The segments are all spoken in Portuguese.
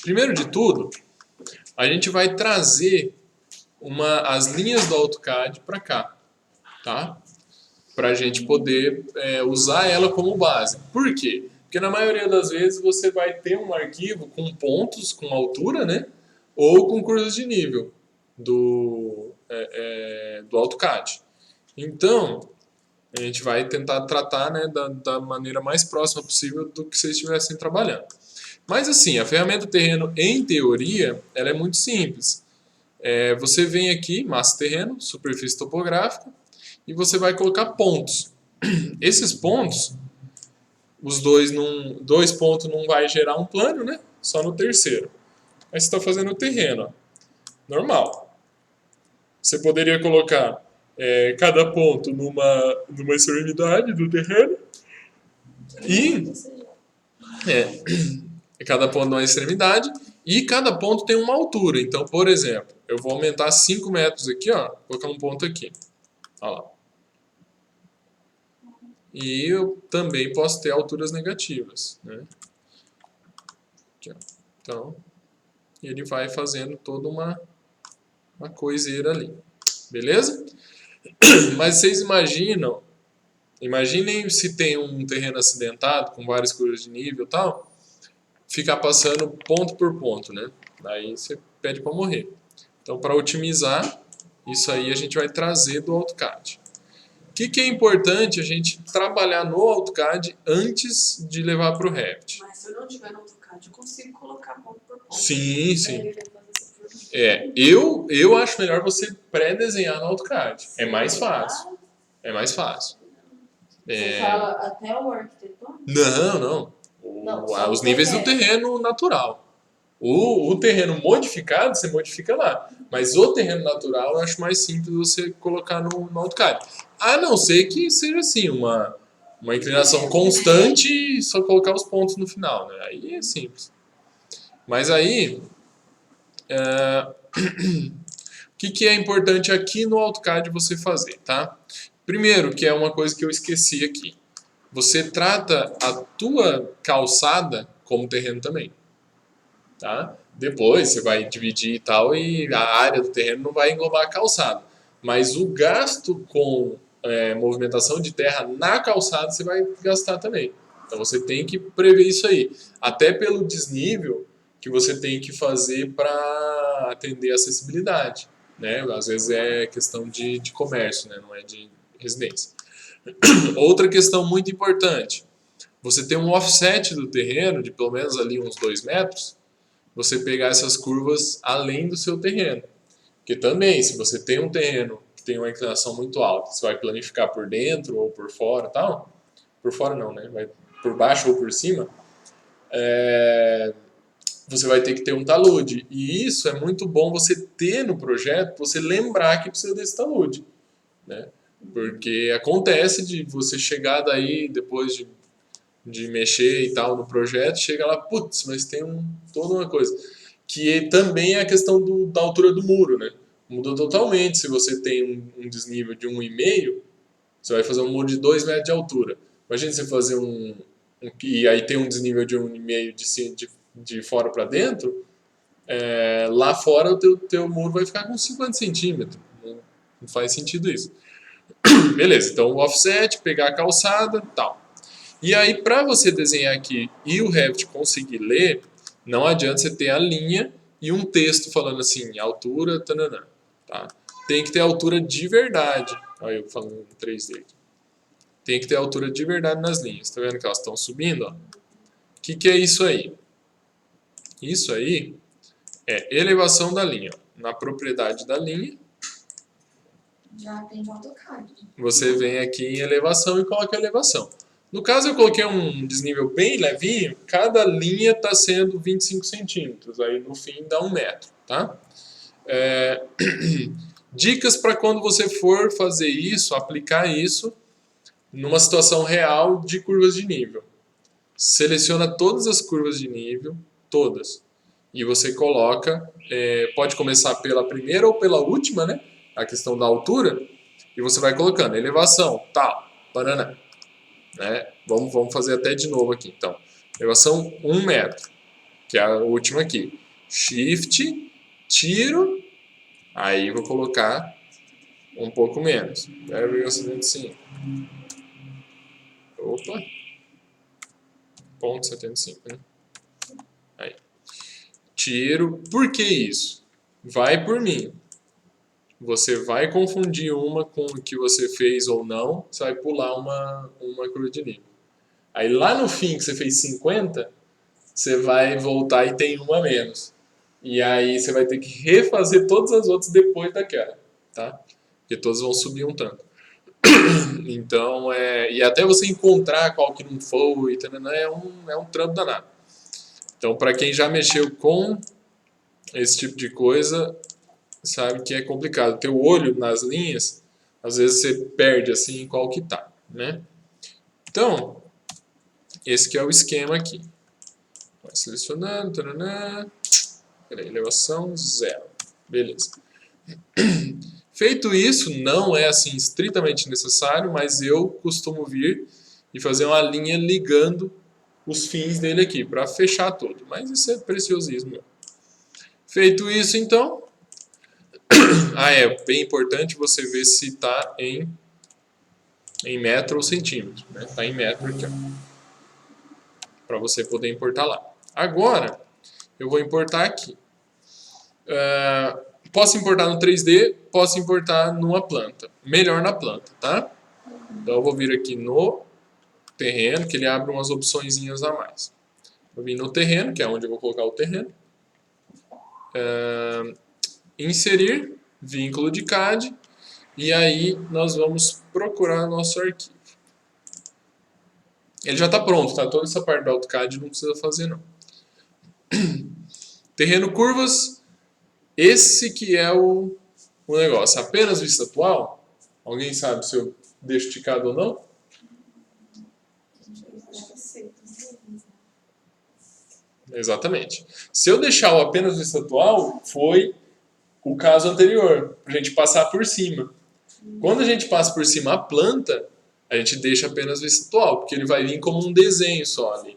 Primeiro de tudo, a gente vai trazer as linhas do AutoCAD para cá, tá? Para a gente poder usar ela como base. Por quê? Porque na maioria das vezes você vai ter um arquivo com pontos, com altura, né? Ou com curvas de nível do AutoCAD. Então, a gente vai tentar tratar, né, da maneira mais próxima possível do que vocês estivessem trabalhando. Mas assim, a ferramenta terreno, em teoria, ela é muito simples. Você vem aqui, massa terreno, superfície topográfica, e você vai colocar pontos. Esses pontos, dois pontos não vai gerar um plano, né? Só no terceiro. Aí você está fazendo o terreno, ó, normal. Você poderia colocar cada ponto numa extremidade do terreno e cada ponto numa extremidade e cada ponto tem uma altura. Então, por exemplo, eu vou aumentar 5 metros aqui, ó, colocar um ponto aqui. Olha lá. E eu também posso ter alturas negativas, né? Aqui, ó. Então, ele vai fazendo toda uma coiseira ali. Beleza? Mas vocês imaginem se tem um terreno acidentado, com várias curvas de nível e tal, ficar passando ponto por ponto, né? Daí você pede para morrer. Então, para otimizar, isso aí a gente vai trazer do AutoCAD. O que é importante a gente trabalhar no AutoCAD antes de levar para o Revit? Mas se eu não tiver no AutoCAD, eu consigo colocar ponto por ponto. Sim, sim. Eu acho melhor você pré-desenhar no AutoCAD. É mais fácil. É mais fácil. Você fala até o arquitetônico? Não. Os níveis do terreno natural. O terreno modificado, você modifica lá. Mas o terreno natural, eu acho mais simples você colocar no AutoCAD. A não ser que seja assim, uma inclinação constante e só colocar os pontos no final, né? Aí é simples. Mas aí, o que é importante aqui no AutoCAD você fazer, tá? Primeiro, que é uma coisa que eu esqueci aqui. Você trata a tua calçada como terreno também, tá? Depois você vai dividir e tal, e a área do terreno não vai englobar a calçada. Mas o gasto com movimentação de terra na calçada você vai gastar também. Então você tem que prever isso aí. Até pelo desnível que você tem que fazer para atender a acessibilidade, né? Às vezes é questão de comércio, né? Não é de residência. Outra questão muito importante, você tem um offset do terreno de pelo menos ali uns 2 metros, você pegar essas curvas além do seu terreno. Porque também, se você tem um terreno que tem uma inclinação muito alta, você vai planificar por dentro ou por fora tal, por fora não, né? Vai por baixo ou por cima, você vai ter que ter um talude. E isso é muito bom você ter no projeto, você lembrar que precisa desse talude, né? Porque acontece de você chegar daí, depois de mexer e tal no projeto, chega lá, putz, mas tem toda uma coisa. Que também é a questão da altura do muro, né? Mudou totalmente. Se você tem um desnível de 1,5, você vai fazer um muro de 2 metros de altura. Imagina você fazer e aí tem um desnível de 1,5 de fora para dentro, lá fora o teu muro vai ficar com 50 centímetros. Não faz sentido isso. Beleza, então o offset, pegar a calçada, tal. E aí, para você desenhar aqui e o Revit conseguir ler, não adianta você ter a linha e um texto falando assim, altura, tananã, tá? Tem que ter altura de verdade. Olha eu falando em 3D. Tem que ter altura de verdade nas linhas. Tá vendo que elas estão subindo? O que é isso aí? Isso aí é elevação da linha. Na propriedade da linha, já tem de AutoCAD. Você vem aqui em elevação e coloca a elevação. No caso, eu coloquei um desnível bem levinho, cada linha está sendo 25 centímetros, aí no fim dá 1 metro, tá? Dicas para quando você for fazer isso, aplicar isso numa situação real de curvas de nível. Seleciona todas as curvas de nível, todas, e você coloca, pode começar pela primeira ou pela última, né? A questão da altura, e você vai colocando elevação, tal, banana. Né? Vamos fazer até de novo aqui, então. Elevação 1 metro. que é a última aqui. Shift, tiro, aí vou colocar um pouco menos. 0,75. Opa. 0,75, né? Aí. Tiro. Por que isso? Vai por mim. Você vai confundir uma com o que você fez ou não, você vai pular uma curva de nível. Aí lá no fim que você fez 50, você vai voltar e tem uma a menos. E aí você vai ter que refazer todas as outras depois daquela, tá? Porque todas vão subir um tanto. Então, e até você encontrar qual que não foi, é um trampo danado. Então, para quem já mexeu com esse tipo de coisa, sabe que é complicado. Ter o olho nas linhas, às vezes você perde assim qual que tá, né? Então, esse que é o esquema aqui. Vai selecionando, taranã, peraí, elevação 0. Beleza. Feito isso, não é assim estritamente necessário, mas eu costumo vir e fazer uma linha ligando os fins dele aqui, para fechar tudo. Mas isso é preciosismo. Feito isso, então... é bem importante você ver se está em metro ou centímetro. Está em metro aqui, para você poder importar lá. Agora, eu vou importar aqui. Posso importar no 3D, posso importar numa planta. Melhor na planta, tá? Então eu vou vir aqui no terreno, que ele abre umas opçõezinhas a mais. Vou vir no terreno, que é onde eu vou colocar o terreno. Inserir, vínculo de CAD. E aí nós vamos procurar nosso arquivo. Ele já está pronto, tá? Toda essa parte do AutoCAD não precisa fazer não. Terreno curvas, esse que é o negócio. Apenas vista atual? Alguém sabe se eu deixo ticado ou não? Exatamente. Se eu deixar o apenas vista atual, foi o caso anterior, para a gente passar por cima. Quando a gente passa por cima a planta, a gente deixa apenas vista atual, porque ele vai vir como um desenho só ali.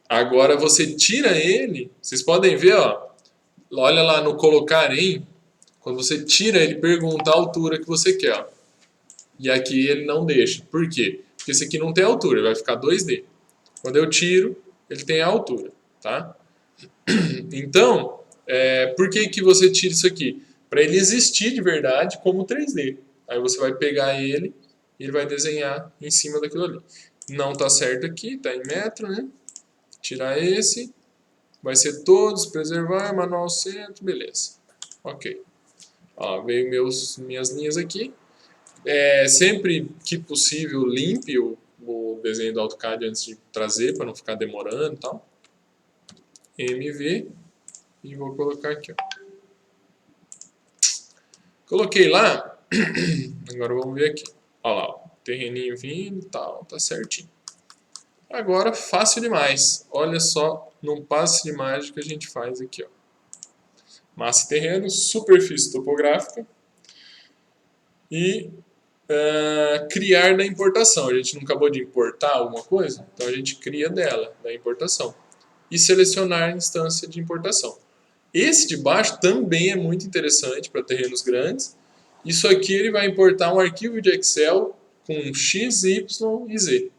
Agora você tira ele, vocês podem ver, ó, olha lá no colocar em, quando você tira ele pergunta a altura que você quer. Ó. E aqui ele não deixa. Por quê? Porque esse aqui não tem altura, ele vai ficar 2D. Quando eu tiro, ele tem a altura, tá? Então, por que você tira isso aqui? Para ele existir de verdade como 3D. Aí você vai pegar ele e ele vai desenhar em cima daquilo ali. Não está certo aqui, está em metro, né? Tirar esse. Vai ser todos, preservar, manual centro, beleza. Ok. Ó, veio minhas linhas aqui. Sempre que possível, limpe o desenho do AutoCAD antes de trazer, para não ficar demorando e tal. MV. E vou colocar aqui, ó. Coloquei lá. Agora vamos ver aqui. Olha lá, ó. Terreninho vindo e tal, tá certinho. Agora, fácil demais. Olha só, num passe de mágica a gente faz aqui, ó. Massa e terreno, superfície topográfica e criar da importação. A gente não acabou de importar alguma coisa? Então a gente cria dela, da importação. E selecionar a instância de importação. Esse de baixo também é muito interessante para terrenos grandes. Isso aqui ele vai importar um arquivo de Excel com X, Y e Z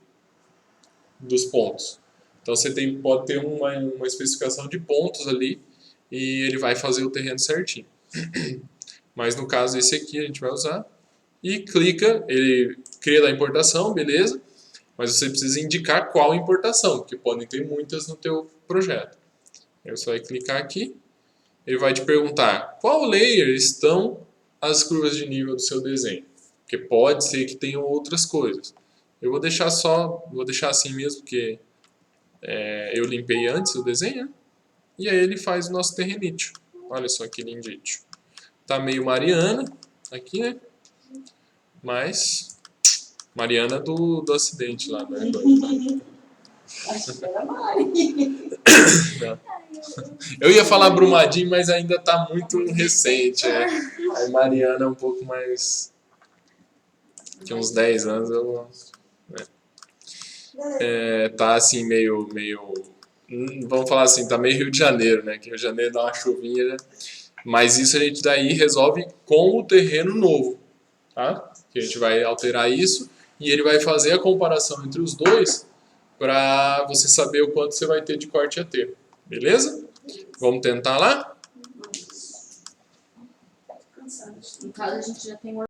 dos pontos. Então você pode ter uma especificação de pontos ali e ele vai fazer o terreno certinho. Mas no caso esse aqui a gente vai usar e clica, ele cria da importação, beleza? Mas você precisa indicar qual importação, porque podem ter muitas no teu projeto. Aí você vai clicar aqui, ele vai te perguntar qual layer estão as curvas de nível do seu desenho, porque pode ser que tenham outras coisas. Eu vou deixar assim mesmo, porque eu limpei antes o desenho, né? E aí ele faz o nosso terrenito. Olha só que lindito. Tá meio Mariana aqui, né? Mas Mariana do acidente lá, né? Acho que era Mari. Eu ia falar Brumadinho, mas ainda tá muito recente. A Mariana é um pouco mais... Tinha uns 10 anos, tá assim meio vamos falar assim, tá meio Rio de Janeiro, né? Que Rio de Janeiro dá uma chuvinha, né? Mas isso a gente daí resolve com o terreno novo, tá? Que a gente vai alterar isso e ele vai fazer a comparação entre os dois para você saber o quanto você vai ter de corte AT. Beleza? Vamos tentar lá? No caso, a gente já tem um